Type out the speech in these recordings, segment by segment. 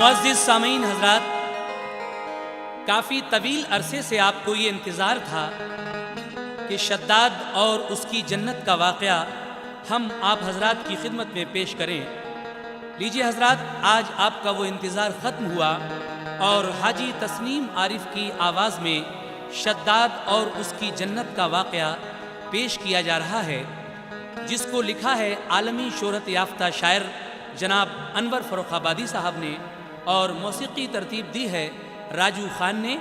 मुअज़्ज़िज़ सामीन हज़रात, काफ़ी तवील अरसे से आपको ये इंतज़ार था कि शद्दाद और उसकी जन्नत का वाक़या हम आप हज़रात की खिदमत में पेश करें। लीजिए हज़रात, आज आपका वो इंतज़ार ख़त्म हुआ और हाजी तस्नीम आरिफ की आवाज़ में शद्दाद और उसकी जन्नत का वाक़या पेश किया जा रहा है, जिसको लिखा है आलमी शोहरत याफ्ता शायर जनाब अनवर फ़र्रुखाबादी साहब ने और मौसीकी तरतीब दी है राजू खान ने।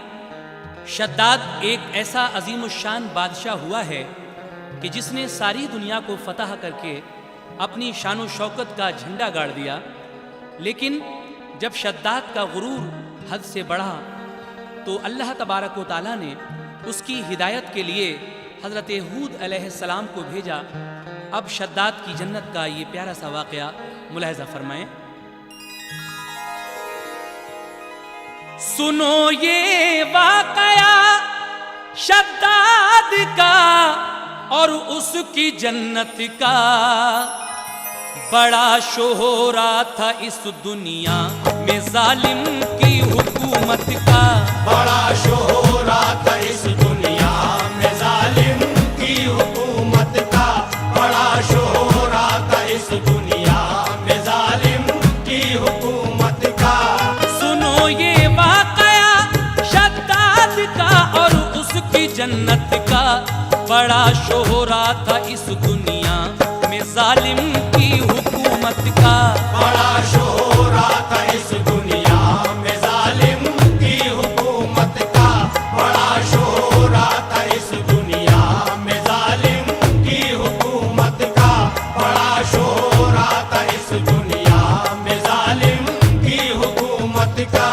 शद्दाद एक ऐसा अजीमुश्शान बादशाह हुआ है कि जिसने सारी दुनिया को फतह करके अपनी शान शौकत का झंडा गाड़ दिया। लेकिन जब शद्दाद का गुरूर हद से बढ़ा तो अल्लाह तबारक व तआला ने उसकी हिदायत के लिए हज़रत हूद अलैहिस्सलाम को भेजा। अब शद्दाद की जन्नत का ये प्यारा सा वाक़या मुलाहिज़ा फरमाएं। सुनो ये वाक़या शद्दाद का और उसकी जन्नत का, बड़ा शोहरा था इस दुनिया में जालिम की हुकूमत का। बड़ा शोहरा था इस दुनिया में जालिम की हुकूमत का। बड़ा शोहरा था इस दुनिया में जालिम की हुकूमत का। सुनो ये वाक़या शद्दाद का और उसकी जन्नत का, बड़ा शोहरा था इस दुनिया में जालिम की हुकूमत का। बड़ा शोहरा था इस दुनिया में जालिम की हुकूमत का। बड़ा शोहरा था इस दुनिया में जालिम की हुकूमत का। बड़ा शोहरा था इस दुनिया में जालिम की हुकूमत का।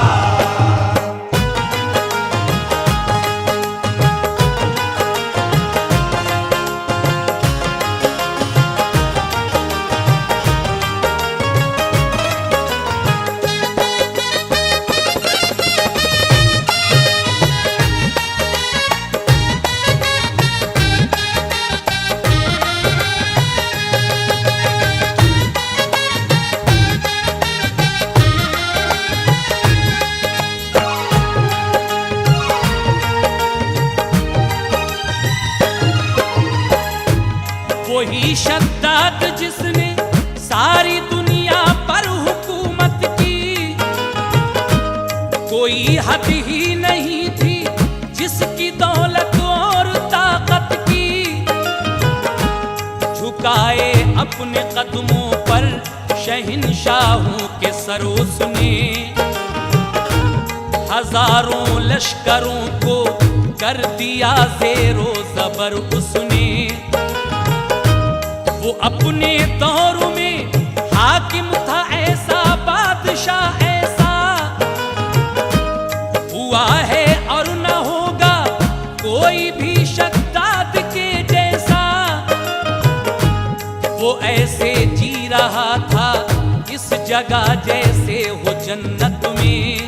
वही शद्दाद जिसने सारी दुनिया पर हुकूमत की, कोई हद ही नहीं थी जिसकी दौलत और ताकत की। झुकाए अपने कदमों पर शहंशाहों के सर उसने, हजारों लश्करों को कर दिया ज़ेरो ज़बर उसने। वो अपने दौर में हाकिम था ऐसा, बादशाह ऐसा, हुआ है और न होगा कोई भी शद्दाद के जैसा। वो ऐसे जी रहा था इस जगह जैसे हो जन्नत में।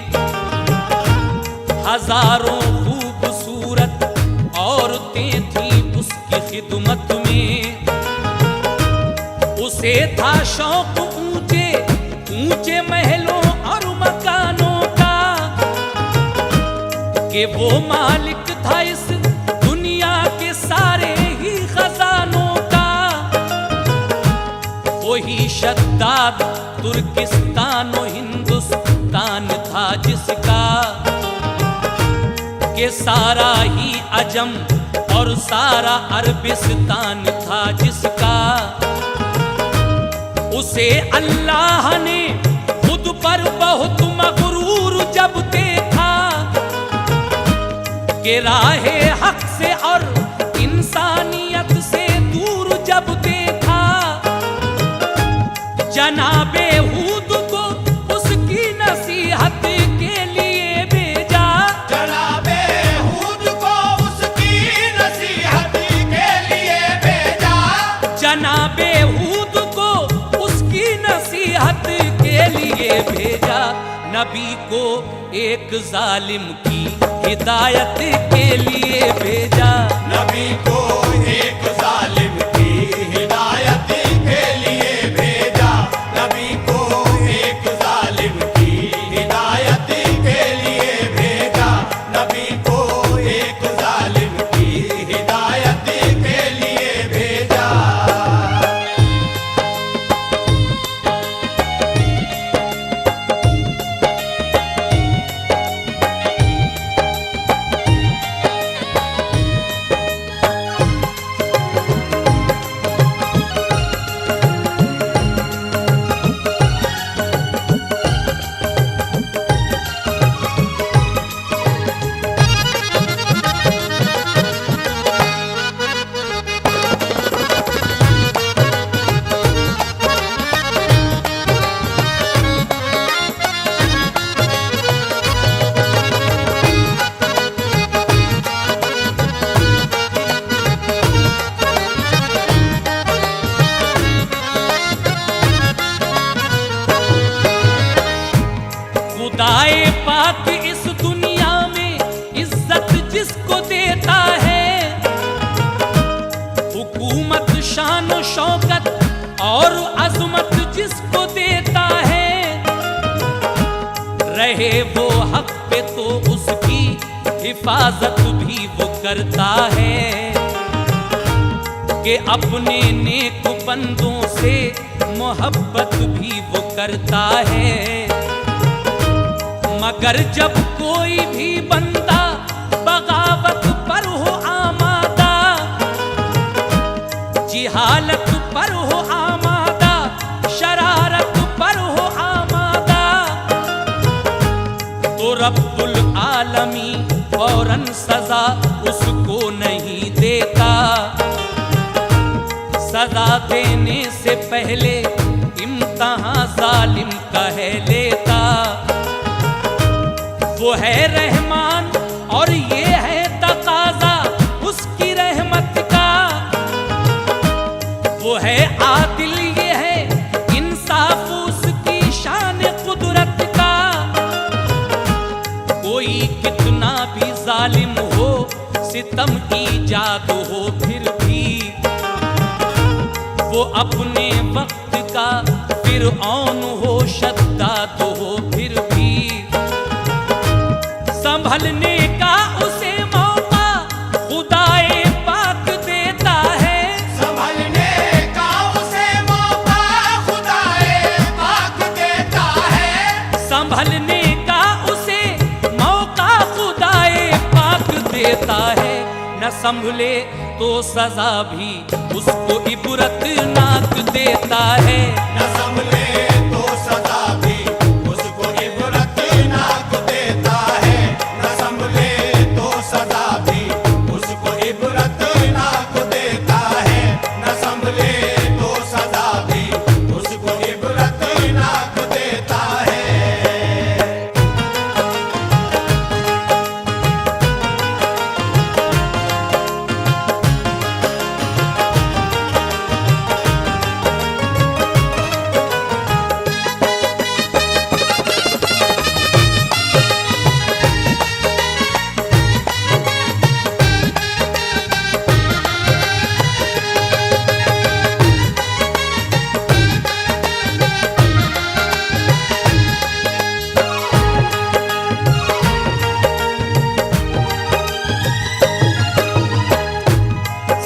हजारों खूबसूरत औरतें थीं उसकी खिदमत में। उसे था शौक ऊंचे ऊंचे महलों और मकानों का, कि वो मालिक था इस दुनिया के सारे ही खजानों का। वही शद्दाद तुर्किस्तान और हिंदुस्तान था जिसका, कि सारा ही अजम और सारा अरबिस्तान था जिसका। उसे अल्लाह ने खुद पर बहुत मगरूर जब देखा, कि राहे हक से और इंसानियत से दूर जब देखा। जनाबे हूद को उसकी नसीहत के लिए भेजा। जनाबे हूद को उसकी नसीहत के लिए भेजा। जनाबे हूद को उसकी नसीहत के लिए भेजा। नबी को एक जालिम की हिदायत के लिए भेजा। नबी को एक जालिम की हिदायत के लिए भेजा। नबी को एक जालिम की हिदायत रहे वो हक पे तो उसकी हिफाजत भी वो करता है, कि अपने नेक बंदों से मोहब्बत भी वो करता है। मगर जब कोई भी बंदा बगावत पर हो आमादा, जिहालत पर हो आमादा, शरारत पर हो आमादा, तो रब्बुल आलमी फौरन सजा उसको नहीं देता। सजा देने से पहले इम्तिहान जालिम कह लेता। वो है रहमान और ये है तकाजा उसकी रहमत का। वो है आदिल, ये है इंसाफ उसकी शान कुदरत का। कोई कितना भी जालिम हो, सितम ईजाद हो, फिर भी वो अपने वक्त का फिरऔन हो, शद्दाद हो, फिर भी संभलने का उसे मौका खुदाए पाक देता है। संभलने का उसे मौका खुदाए पाक देता है। संभलने का उसे मौका खुदाए पाक देता है। न संभले तो सजा भी उसको इबरतनाक देता है। न संभले तो सजा भी उसको इबरतनाक देता है। न संभले तो सजा भी उसको इबरतनाक देता है। न संभले तो सजा भी उसको इबरतनाक देता है।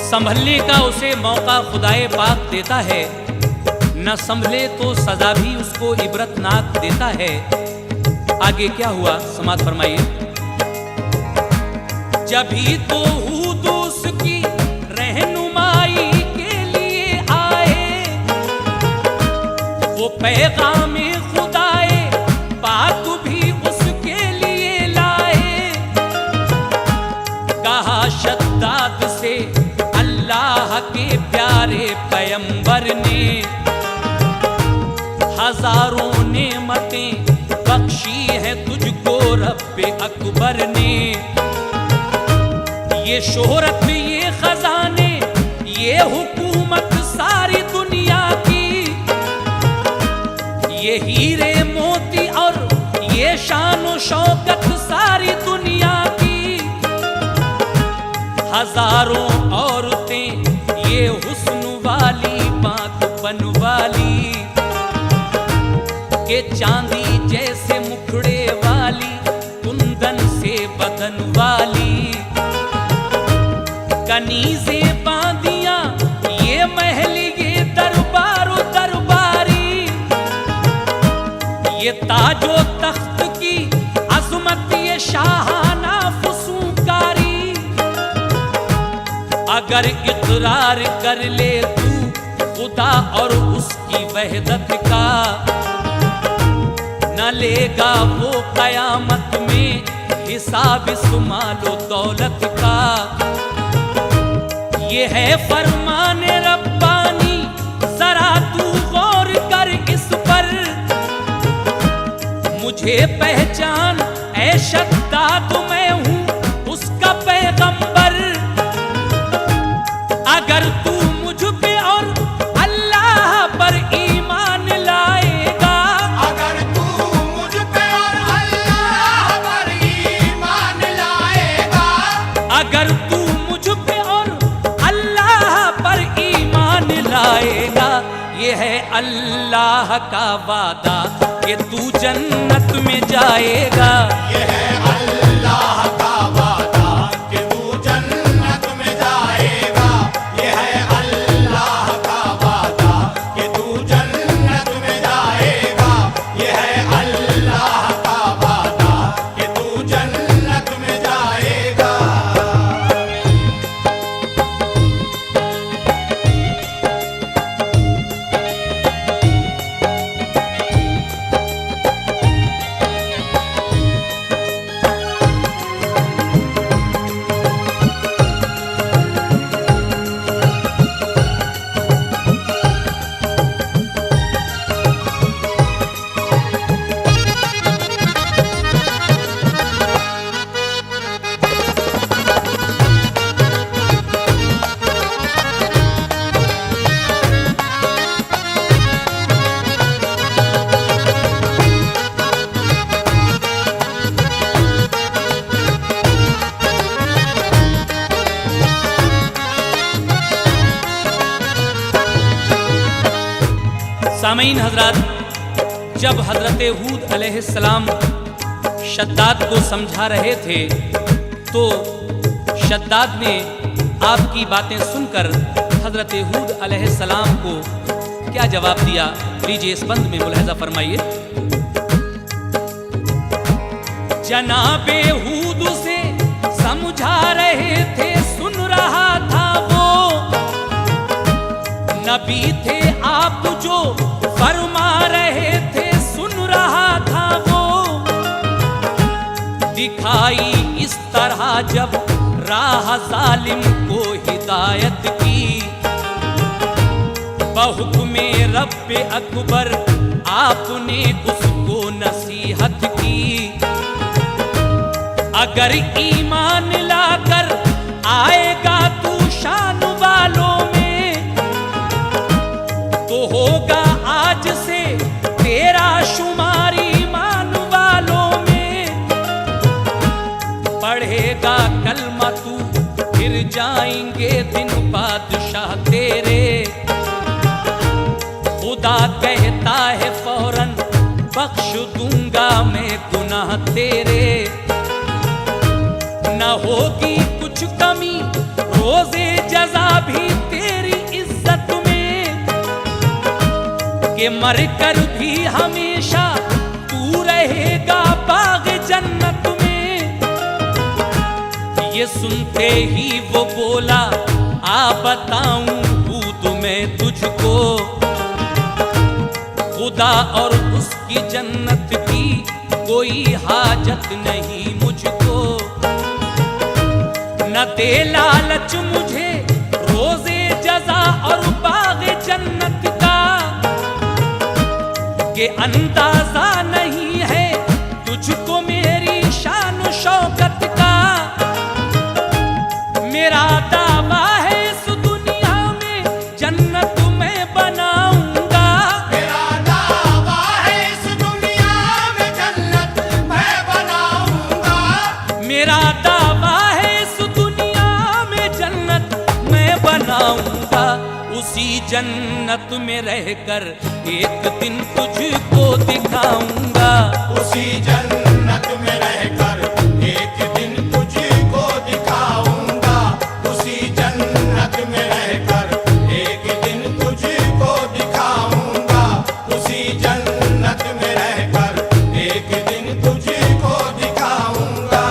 संभलने का उसे मौका खुदाए पाक देता है। न संभले तो सजा भी उसको इबरतनाक देता है। आगे क्या हुआ समाअत फरमाइए। जभी तो हूद उसकी रहनुमाई के लिए आए, वो पैगामे खुदाए पाक भी उसके लिए लाए। कहा शद्दाद से अल्लाह के प्यारे पैगंबर ने, हजारों नेमतें बख्शी है तुझको रब्बे अकबर ने। ये शोहरत, ये खजाने, ये हुकूमत सारी दुनिया की, ये हीरे मोती और ये शान शौकत सारी दुनिया की। हजारों औरतें ये हुस्न वाली, पाकपन वाली, के चांदी जैसे मुखड़े वाली, कुंदन से बदन वाली। कनीज़े बांदियां ये महल, ये दरबारो दरबारी, ये ताजो तख्त की अजमत, ये शाहाना फुसूकारी। अगर इकरार कर ले तू खुदा और उसकी वहदत का, न लेगा वो कयामत में हिसाब इस मालो दौलत का। ये है फरमाने रब्बानी, जरा तू गौर कर इस पर। मुझे पहचान ऐ शद्दाद, मैं हूँ उसका पैगंबर। अगर तू मुझ पे और अल्लाह पर ईमान लाएगा, अगर तू मुझ पे और अल्लाह पर ईमान लाएगा, अगर तू मुझ पे और अल्लाह पर ईमान लाएगा, ये है अल्लाह का वादा कि तू जन्नत में जाएगा। ये है अल्लाह का वादा कि तू जन्नत में जाएगा। ये है अल्लाह का वादा कि तू जन्नत में जाएगा। ये है अल्लाह का वादा कि तू जन्नत में जाएगा। सामीन हजरात, जब हजरत हूद अलैहिस्सलाम शद्दाद को समझा रहे थे तो शद्दाद ने आपकी बातें सुनकर हजरत हूद अलैहिस्सलाम को क्या जवाब दिया, लीजिए इस बंद में मुलाहिजा फरमाइए। जनाबे हूद से समझा रहे थे, सुन रहा था वो, नबी थे आप जो फरमा रहे थे, सुन रहा था वो। दिखाई इस तरह जब राह जालिम को हिदायत की, बहुक्मे रब्बे अकबर आपने उसको नसीहत की। अगर ईमान लाकर आएगा तू शान वालों में, तो होगा आज से तेरा शुमार ईमान वालों में। पढ़ेगा कलमा तू फिर जाएंगे दिन बादशाह तेरे। खुदा कहता है फौरन बख्श दूंगा मैं गुनाह तेरे। न होगी कुछ कमी रोजे जजा भी तेरी इज्जत में, कि मर कर भी हमेशा तू रहेगा बाग जन्नत में। ये सुनते ही वो बोला, आ बताऊं हूद मैं तुझको, खुदा और उसकी जन्नत की कोई हाजत नहीं मुझको। न दे लालच मुझे रोजे जजा और बाग जन्नत का, कि अंदाजा नहीं है तुझको मेरी शान शौकत का। मेरा दावा है इस दुनिया में जन्नत मैं बनाऊंगा। मेरा दावा है इस दुनिया में जन्नत मैं बनाऊंगा। मेरा दावा है इस दुनिया में जन्नत मैं बनाऊंगा। उसी जन्नत में रहकर एक दिन तुझको दिखाऊंगा। उसी जन्नत में रहकर एक दिन तुझको दिखाऊंगा। उसी जन्नत में रहकर एक दिन तुझको दिखाऊंगा। उसी जन्नत में रहकर एक दिन तुझको दिखाऊंगा।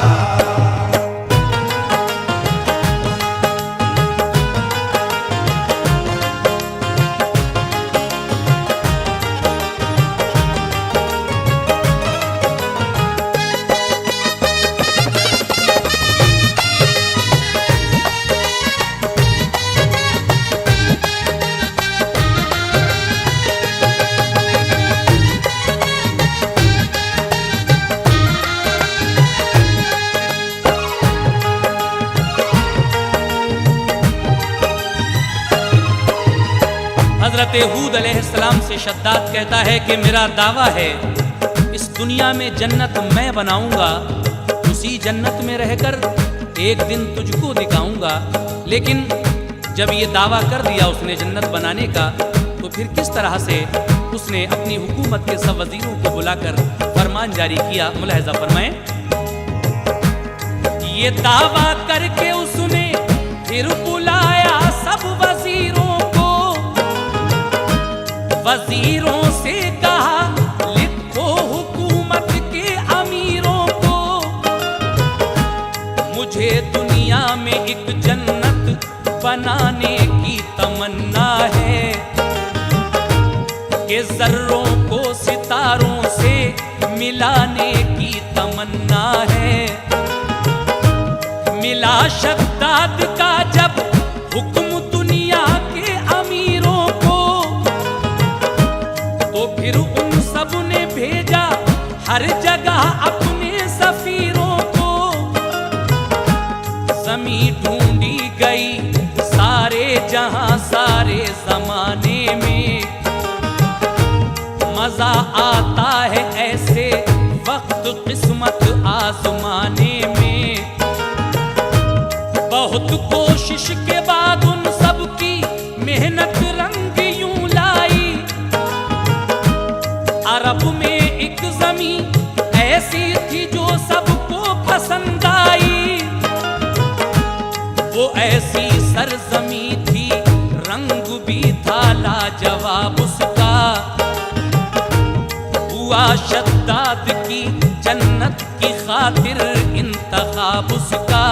हजरत हूद अलैहिस्सलाम से शद्दाद कहता है कि मेरा दावा है इस दुनिया में जन्नत मैं बनाऊंगा, उसी जन्नत में रहकर एक दिन तुझको दिखाऊंगा। लेकिन जब ये दावा कर दिया उसने जन्नत बनाने का, तो फिर किस तरह से उसने अपनी हुकूमत के सब वजीरों को बुलाकर फरमान जारी किया, मुलाहिजा फरमाएं। ये दावा करके उसने फिर बुलाया सब वजीरों को, वजीरों से कहा लिखो हुकूमत के अमीरों को, मुझे दुनिया में एक जन्नत बनाने की तमन्ना है, कि जर्रों को सितारों से मिलाने की तमन्ना है। मिला शद्दाद का जब हुक्म दुनिया के अमीरों को, तो फिर उन सब ने भेजा हर जगह अपने सफीरों को। ज़मीं ढूंढी गई सारे जहां सारे जमाने में, मजा आता है ऐसे वक्त किस्मत आजमाने में। बहुत कोशिश के बाद उन सब की मेहनत रंग यूं लाई, अरब में एक ज़मीं ऐसी थी जो सबको पसंद आई। वो ऐसी सरजमी थी, रंग भी था लाजवाब उसका, हुआ शद्दाद की जन्नत की खातिर इंतखाब उसका।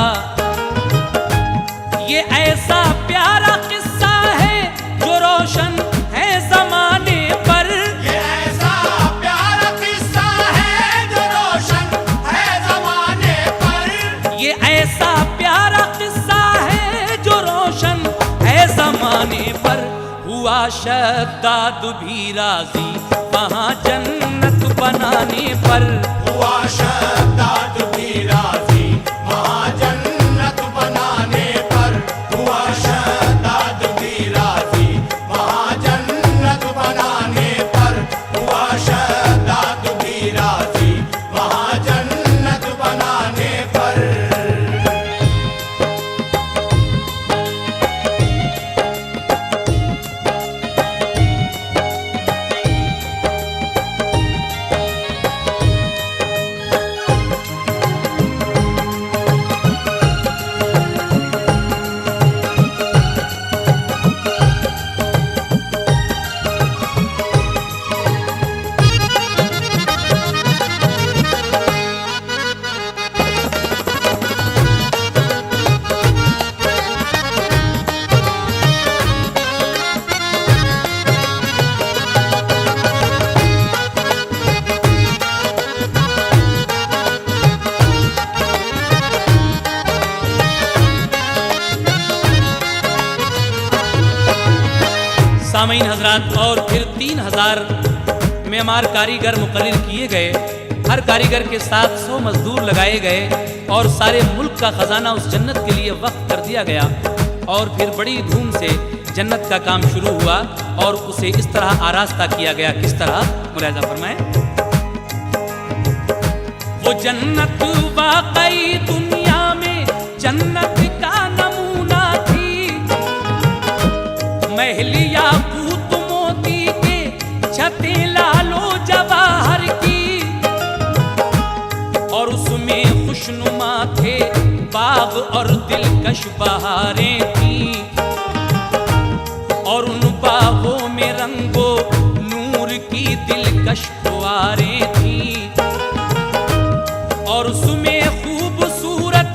ये ऐसा प्यारा किस्सा है जो रोशन है जमाने पर, ये ऐसा प्यारा किस्सा है जो रोशन है जमाने पर, ये ऐसा प्यारा किस्सा है जो रोशन है जमाने पर। हुआ शद्दाद भी राजी वहाँ जन्नत बनाने पर, हुआ शद्दाद भी राजी वहाँ जन्नत बनाने पर, हुआ शद्दाद भी राजी वहाँ जन्नत बनाने पर, हुआ शद्दाद भी राजी वहाँ जन्नत बनाने पर। सामीन हजरात, और फिर 3000 मेमार कारीगर मुकर्रर किए गए। हर कारीगर के साथ 100 मजदूर लगाए गए और सारे मुल्क का खजाना उस जन्नत के लिए वक्फ कर दिया गया। और फिर बड़ी धूम से जन्नत का काम शुरू हुआ और उसे इस तरह आरास्ता किया गया। किस तरह, मुलाहिजा फरमाएं। वो जन्नत वाकई दुनिया में जन्नत का नमूना थी, महलिया कूत मोती के छतें लालो जवाहर की, और उसमें खुशनुमा थे बाग और दिलकश बहारें थी, और उन बागों में रंगो नूर की दिलकश फुआरें थी, और उसमें खूबसूरत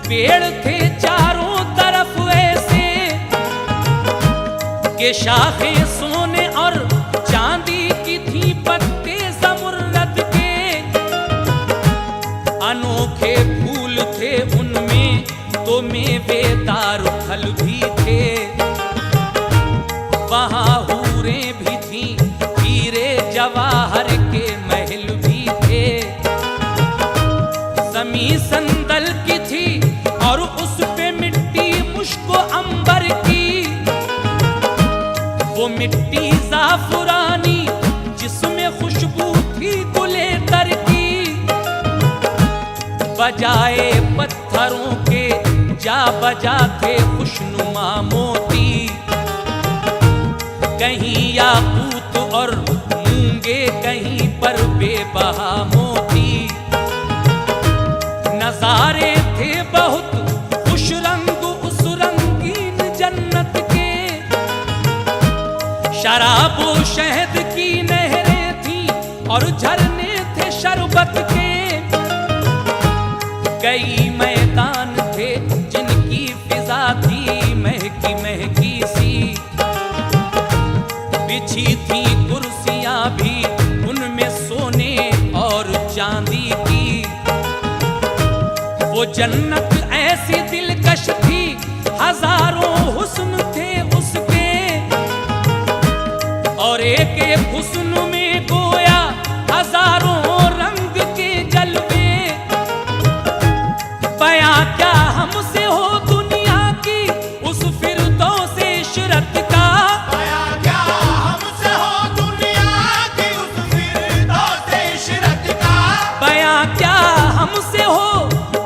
पेड़ थे चारों तरफ ऐसे के शाखें सोने और चांदी की थी, पत्ते ज़मुर्रद के, अनोखे फूल थे उनमें तो मेवेदार फल भी थे, वहाँ हूरें भी थीं, हीरे जवाहर के महल भी थे, ज़मीं संदल की थी और उस पे मिट्टी मुश्को अंबर की, वो मिट्टी ज़ाफ़रानी जिसमें खुशबू थी गुले तर की, बजाए पत्थरों के जा बजा थे खुशनुमा मोती, कहीं बहा मोती। नजारे थे बहुत खुश रंग उस रंगीन जन्नत के, शराब व शहद की नहरें थी और झरने थे शरबत के। कई मैदान थे जिनकी फिजा थी महकी महकी सी, बिछी थी कुर्सियां भी उनमें सोने और चांदी की। वो जन्नत ऐसी दिलकश थी हजारों हुस्न थे उसके, और एक एक हुस्न में गोया हजारों रंग के जलवे। बयां क्या हमसे हो दुनिया की उस फिरदौस इशरत का, बयां क्या हमसे हो दुनिया की उस फिरदौस इशरत का, बयां क्या हमसे हो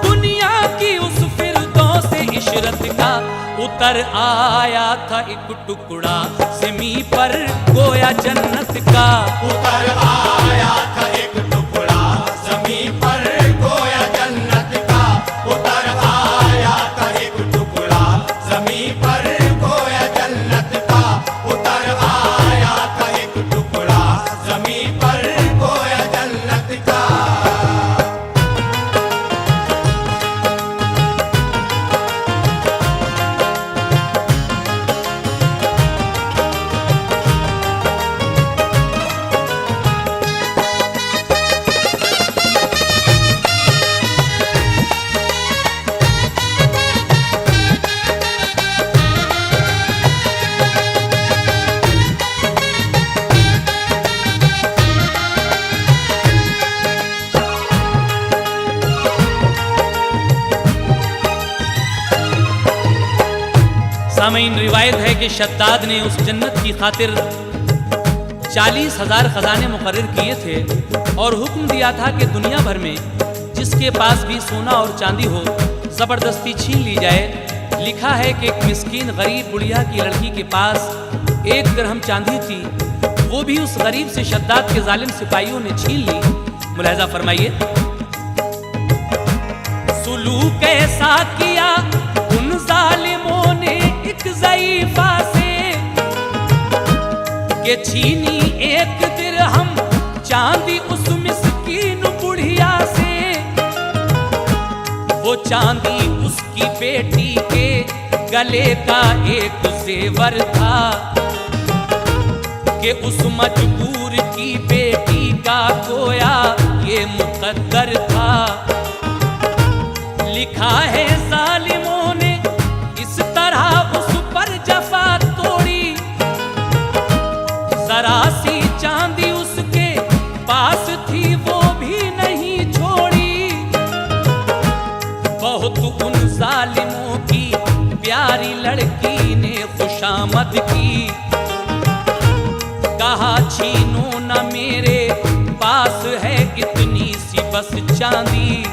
दुनिया की उस फिरदौस इशरत का। उतर आया था एक टुकड़ा ज़मीं पर गोया जन्नत का, उतर आया था एक टुकड़ा ज़मीं पर गोया जन्नत का, उतर आया था एक टुकड़ा ज़मीं पर गोया जन्नत का, उतर आया था एक टुकड़ा ज़मीं पर गोया जन्नत का। सामईन, रिवायत है कि शद्दाद ने उस जन्नत की खातिर 40,000 खजाने मुकर्रर किए थे और हुक्म दिया था कि दुनिया भर में जिसके पास भी सोना और चांदी हो ज़बरदस्ती छीन ली जाए। लिखा है कि एक मिस्कीन गरीब बुढ़िया की लड़की के पास 1 दिरहम चांदी थी, वो भी उस गरीब से शद्दाद के जालिम सिपाहियों ने छीन ली। मुलाहिजा फरमाइए, सुलूक ऐसा किया उन जालिमों ने एक ज़ईफ़ा से कि छीनी 1 दिरहम चांदी उस मिस्कीन बुढ़िया से। वो चांदी उसकी बेटी के गले का एक जेवर था कि उस मजबूर की बेटी का गोया ये मुकद्दर था। लिखा है जालिमों ने इस तरह उस पर जफा तोड़ी, जरा सी चांदी उसके पास थी वो भी नहीं छोड़ी। बहुत उन जालिमों की प्यारी लड़की ने खुशामद की, कहा छीनो न मेरे पास है इतनी सी बस चांदी।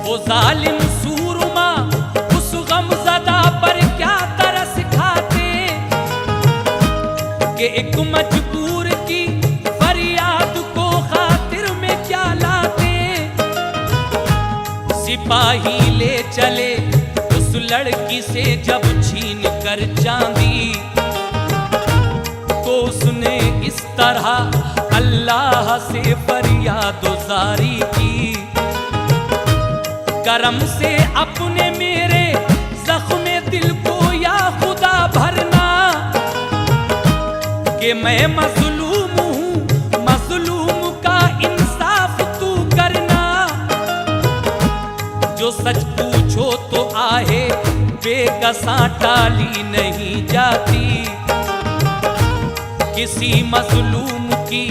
वो जालिम सूरमा उस गमज़दा पर क्या तरस खाते कि एक मजबूर की फरियाद को खातिर में क्या लाते। सिपाही ले चले उस लड़की से जब छीन कर चांदी, तो उसने इस तरह अल्लाह से फरियाद गुज़ारी की, करम से अपने मेरे ज़ख्मे दिल को या खुदा भरना कि मैं मज़लूम हूँ, मज़लूम का इंसाफ तू करना। जो सच पूछो तो आहे बेकसां टाली नहीं जाती, किसी मज़लूम की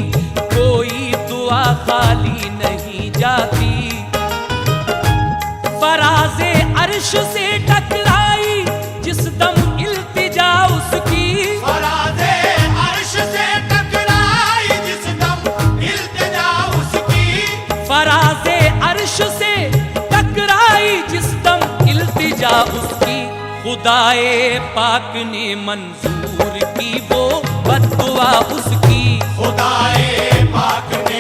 कोई दुआ खाली नहीं जाती। फराज़े अर्श से टकराई जिस दम इल्तिजा उसकी, फराज़े अर्श से टकराई जिस दम इल्तिजा उसकी, फराज़े अर्श से टकराई जिस दम इल्तिजा उसकी। खुदाए पाक ने मंजूर की वो बद्दुआ उसकी, खुदाए पाक ने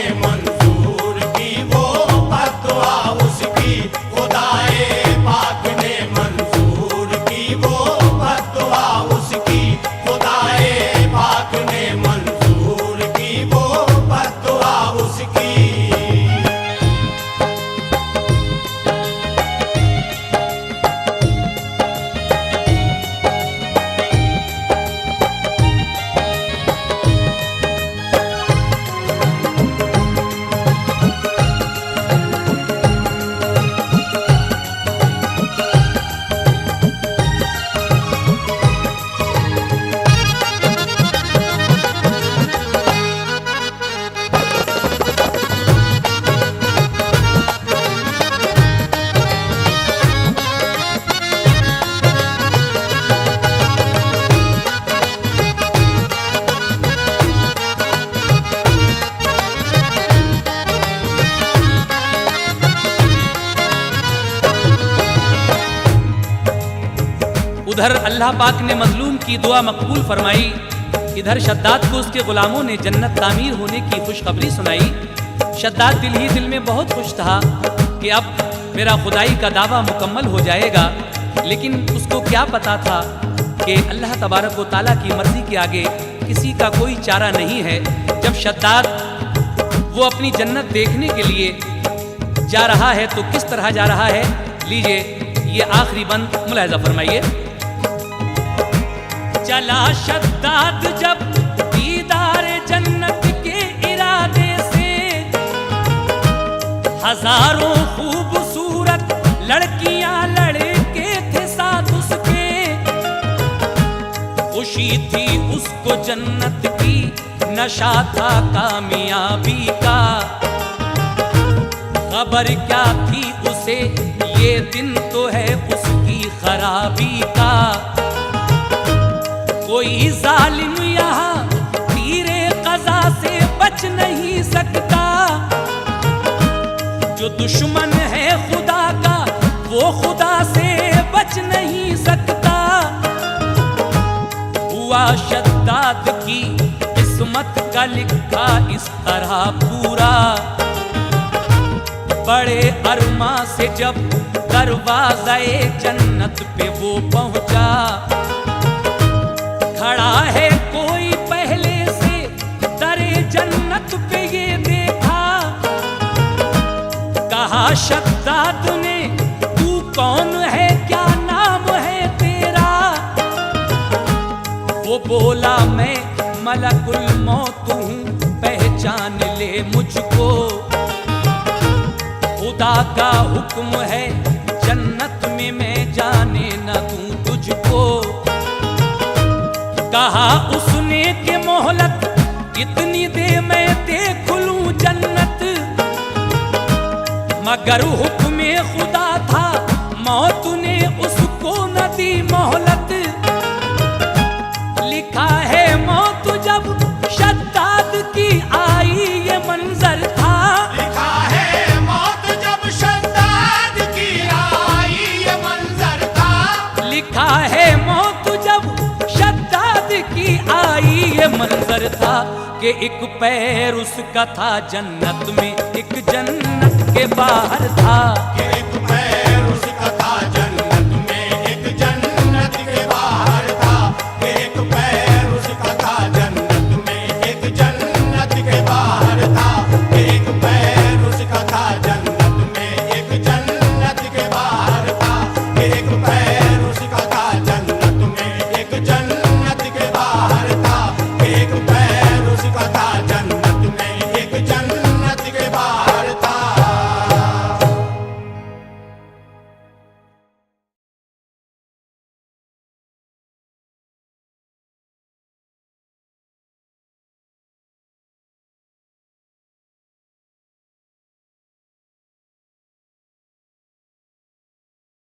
उधर अल्लाह पाक ने मजलूम की दुआ मकबूल फरमाई, इधर शद्दाद को उसके गुलामों ने जन्नत तामीर होने की खुशखबरी सुनाई। शद्दाद दिल ही दिल में बहुत खुश था कि अब मेरा खुदाई का दावा मुकम्मल हो जाएगा, लेकिन उसको क्या पता था कि अल्लाह तबारक व तआला की मर्जी के आगे किसी का कोई चारा नहीं है। जब शद्दाद वो अपनी जन्नत देखने के लिए जा रहा है तो किस तरह जा रहा है, लीजिए ये आखिरी बंद मुलाहिजा फरमाइए। चला शद्दाद जब दीदार जन्नत के इरादे से, हजारों खूबसूरत लड़कियां लड़के थे साथ उसके, खुशी थी उसको जन्नत की, नशा था कामयाबी का, खबर क्या थी उसे ये दिन तो है उसकी खराबी का। कोई जालिम यहाँ तीरे कज़ा से बच नहीं सकता, जो दुश्मन है खुदा का वो खुदा से बच नहीं सकता। हुआ शद्दाद की किस्मत का लिखा इस तरह पूरा, बड़े अरमा से जब दरवाज़े जन्नत पे वो पहुंचा, खड़ा है कोई पहले से दरे जन्नत पे ये देखा, कहा शद्दाद ने तू कौन है, क्या नाम है तेरा? वो बोला मैं मलकुल मौत हूँ, पहचान ले मुझको, खुदा का हुक्म है जन्नत में मैं जाने न दूं तुझको। कहा उसने के मोहलत इतनी दे मैं देख लूं जन्नत, मगर हुक्म खुदा था मौत ने उसको न दी मोहलत। लिखा है मौत जब शद्दाद की आई ये मंजर था, लिखा है मौत जब शद्दाद की आई ये मंजर था, लिखा है मौत जब शद्दाद की आई ये मंजर था, कि एक पैर उसका था जन्नत में, एक जन्नत के बाहर था।